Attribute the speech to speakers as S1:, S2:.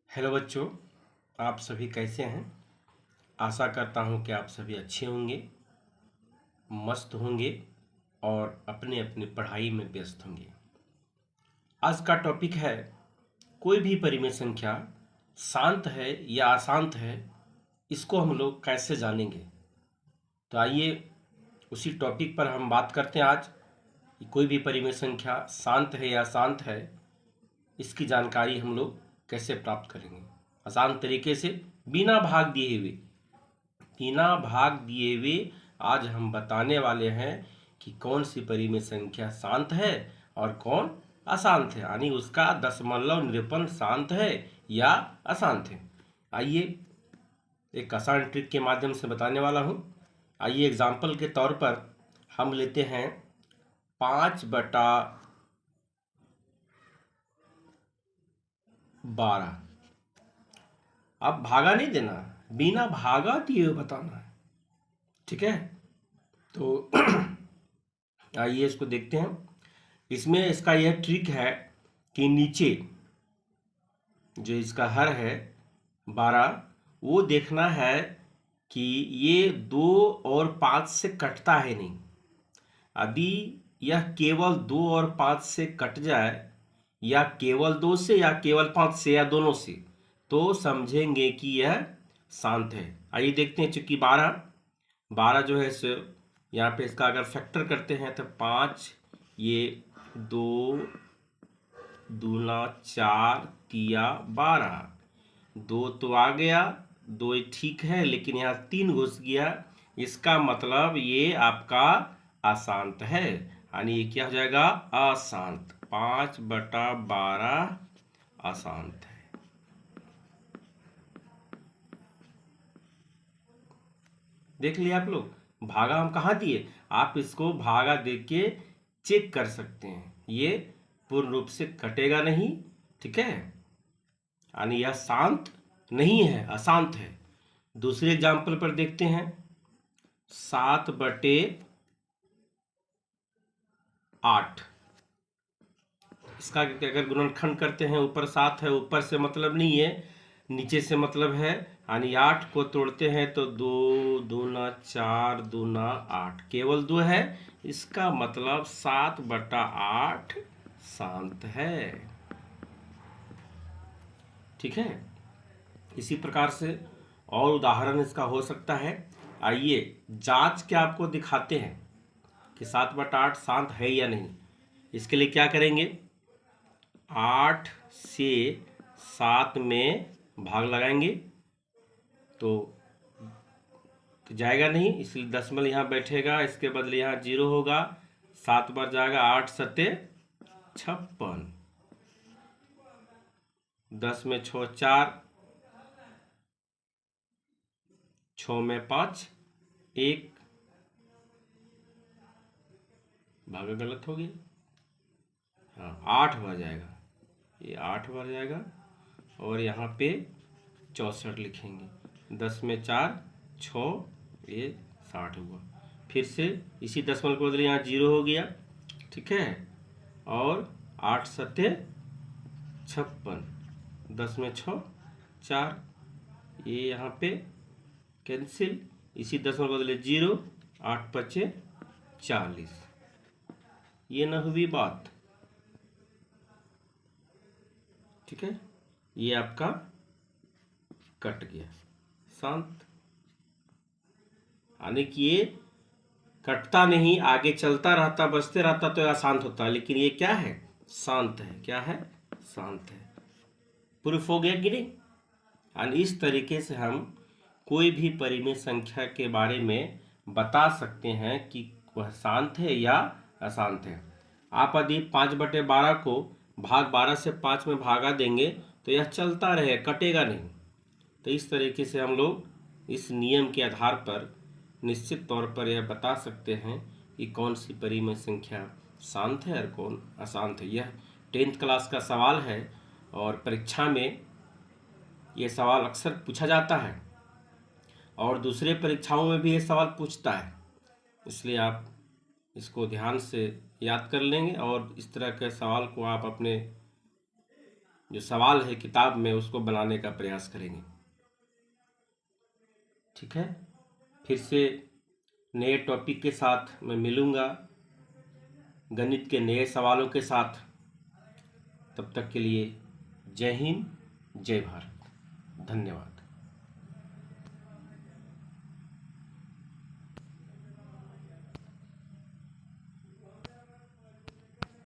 S1: Hello बच्चों, आप सभी कैसे हैं। आशा करता हूं कि आप सभी अच्छे होंगे, मस्त होंगे और अपने अपने पढ़ाई में व्यस्त होंगे। आज का टॉपिक है, कोई भी परिमेय संख्या शांत है या अशांत है, इसको हम लोग कैसे जानेंगे। तो आइए उसी टॉपिक पर हम बात करते हैं आज कि कोई भी परिमेय संख्या शांत है या अशांत है, इसकी जानकारी हम लोग कैसे प्राप्त करेंगे आसान तरीके से, बिना भाग दिए हुए आज हम बताने वाले हैं कि कौन सी परिमेय संख्या शांत है और कौन अशांत है, यानी उसका दशमलव निरूपण शांत है या अशांत है। आइए एक आसान ट्रिक के माध्यम से बताने वाला हूँ। आइए एग्जाम्पल के तौर पर हम लेते हैं 5/12। अब भागा नहीं देना, बिना भागा दिए हुए बताना है, ठीक है। तो आइए इसको देखते हैं। इसमें इसका यह ट्रिक है कि नीचे जो इसका हर है 12, वो देखना है कि ये 2 और 5 से कटता है नहीं। अभी यह केवल 2 और 5 से कट जाए, या केवल 2 से या केवल 5 से या दोनों से, तो समझेंगे कि यह शांत है। आइए देखते हैं। चूंकि 12 जो है सो यहाँ पे इसका अगर फैक्टर करते हैं तो 5, ये 2 दूना 4 तिया 12, 2 तो आ गया, 2 ठीक है, लेकिन यहाँ 3 घुस गया, इसका मतलब ये आपका अशांत है, यानी ये क्या हो जाएगा, अशांत। 5/12 अशांत है। देख लिया आप लोग, भागा हम कहाँ दिए, आप इसको भागा दे के चेक कर सकते हैं, ये पूर्ण रूप से कटेगा नहीं, ठीक है, यानी यह शांत नहीं है, अशांत है। दूसरे एग्जाम्पल पर देखते हैं। 7/8, इसका अगर गुणनखंड करते हैं, ऊपर 7 है, ऊपर से मतलब नहीं है, नीचे से मतलब है, यानी 8 को तोड़ते हैं तो 2 दूना 4 दूना 8, केवल 2 है, इसका मतलब 7/8 शांत है, ठीक है। इसी प्रकार से और उदाहरण इसका हो सकता है। आइए जांच के आपको दिखाते हैं कि 7/8 शांत है या नहीं। इसके लिए क्या करेंगे, 8 से 7 में भाग लगाएंगे तो जाएगा नहीं, इसलिए दशमलव यहाँ बैठेगा, इसके बदले यहाँ 0 होगा, 7 बार जाएगा, 8 सत्ते 56, 10 में 6 4, 6 में 5 1, भागा गलत हो गया, हाँ 8 बार जाएगा, ये 8 बार जाएगा, और यहाँ पे 64 लिखेंगे, 10 में 4 6, ये 60 हुआ। फिर से इसी दशमलव के बदले यहाँ 0 हो गया, ठीक है, और 8 सत्ते 56, 10 में 6 4, ये यहाँ पे कैंसिल, इसी दशमलव बदले 0, 8 पचे 40, ये न हुई बात, ठीक है, ये आपका कट गया, शांत, यानी कि ये कटता नहीं, आगे चलता रहता, बचते रहता तो अशांत होता, लेकिन ये क्या है, शांत है। क्या है, शांत है। प्रूफ हो गया कि नहीं। और इस तरीके से हम कोई भी परिमेय संख्या के बारे में बता सकते हैं कि वह शांत है या अशांत है। आप यदि 5/12 को भाग 12 से 5 में भागा देंगे तो यह चलता रहेगा, कटेगा नहीं। तो इस तरीके से हम लोग इस नियम के आधार पर निश्चित तौर पर यह बता सकते हैं कि कौन सी परिमेय संख्या शांत है और कौन अशांत है। यह 10th क्लास का सवाल है और परीक्षा में ये सवाल अक्सर पूछा जाता है और दूसरे परीक्षाओं में भी ये सवाल पूछता है, इसलिए आप इसको ध्यान से याद कर लेंगे और इस तरह के सवाल को आप अपने जो सवाल है किताब में उसको बनाने का प्रयास करेंगे। ठीक है, फिर से नए टॉपिक के साथ मैं मिलूँगा, गणित के नए सवालों के साथ। तब तक के लिए जय हिंद, जय भारत, धन्यवाद।